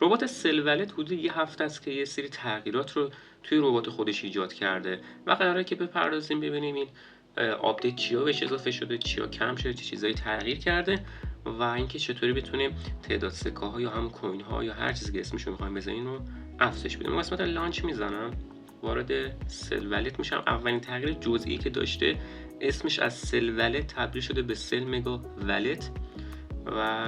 ربات سل ولت حدود یه هفته است که یه سری تغییرات رو توی ربات خودش ایجاد کرده و قراره که بپردازیم ببینیم این آپدیت چیا بهش اضافه شده، چیا کم شده، چه چیزایی تغییر کرده و اینکه چطوری بتونیم تعداد سکه ها یا هم کوین ها یا هر چیزی که اسمش رو می‌خوایم بذاریم رو افزایش بدیم. قسمت لانچ میزنم، وارد سل ولت میشم. اولین تغییر جزئی که داشته اسمش از سل ولت تبدیل شده به سل مگا ولت و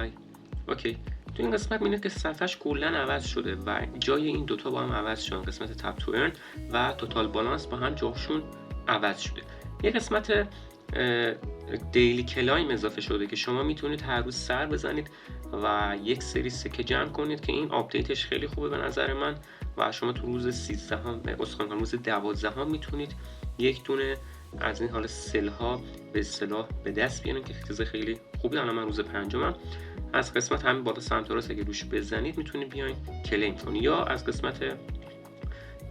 اوکی. تو این قسمت می‌بینید که صفحه‌اش کلاً عوض شده و جای این دوتا با هم عوض شدن. قسمت تپ تو ارن و توتال بالانس با هم جاشون عوض شده. یه قسمت دیلی کلایم اضافه شده که شما میتونید هر روز سر بزنید و یک سری سکه جمع کنید که این آپدیتش خیلی خوبه به نظر من و شما تو روز 13 روز 12 میتونید یک دونه از این حالا سل ها به اصطلاح به دست بیارین که چیز خیلی خوبی. الان من روز 5 از قسمت همین بالا سمت راست اگه روش بزنید میتونید بیاین کلیم کنید یا از قسمت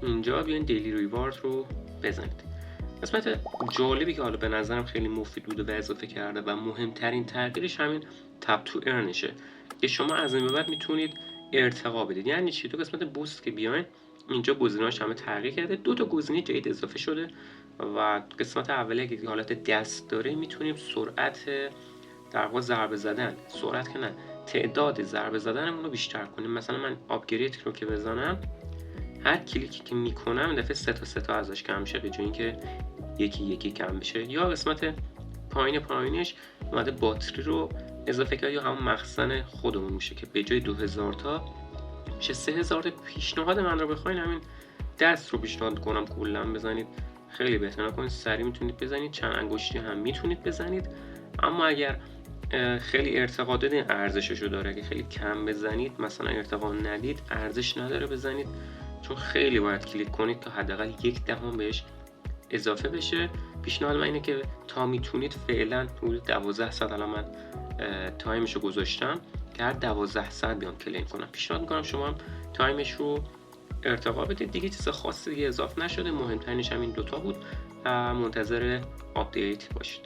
اینجا بیاین دیلی ریوارد رو بزنید. قسمت جالبی که حالا به نظرم خیلی مفید بوده و اضافه کرده و مهمترین تغییرش همین تپ تو ارنشه که شما از این به بعد میتونید ارتقا بدید. یعنی چی؟ تو قسمت بوست که بیاین اینجا گزینه‌هاش همه تغییر کرده، 2 تا گزینه جدید اضافه شده و قسمت اولی که حالت دست داره میتونیم سرعت در واقع ضربه زدن، سرعت که نه، تعداد ضربه زدنمون رو بیشتر کنیم. مثلا من آپگرید رو که بزنم هر کلیکی که میکنم این دفعه 3 تا ازش کم میشه به جای اینکه یکی کم بشه. یا قسمت پایینش اومده باتری رو اضافه کرد یا همون مخزن خودمون میشه که به جای 2000 تا میشه 3000 تا. پیشنهاد من رو بخواین همین دست رو پیشنهاد کنم کلا بزنید، خیلی بهتر کنید، سریع میتونید بزنید، چند انگشتی هم میتونید بزنید. اما اگر خیلی ارتقا دادین ارزششو داره، اگه خیلی کم بزنید مثلا ارتقا ندید ارزش نداره بزنید، چون خیلی باید کلیک کنید تا حداقل 1/10 بهش اضافه بشه. پیشنهاد من اینه که تا میتونید فعلا حدود 12 ساعت الان من تایمشو گذاشتم که هر 12 ساعت بیام کلیم کنم. پیشنهاد میکنم شما هم تایمش رو ارتقا بدید. دیگه چیز خاصی دیگه اضافه نشده، مهمترینش همین دوتا بود و منتظر آپدیت باشید.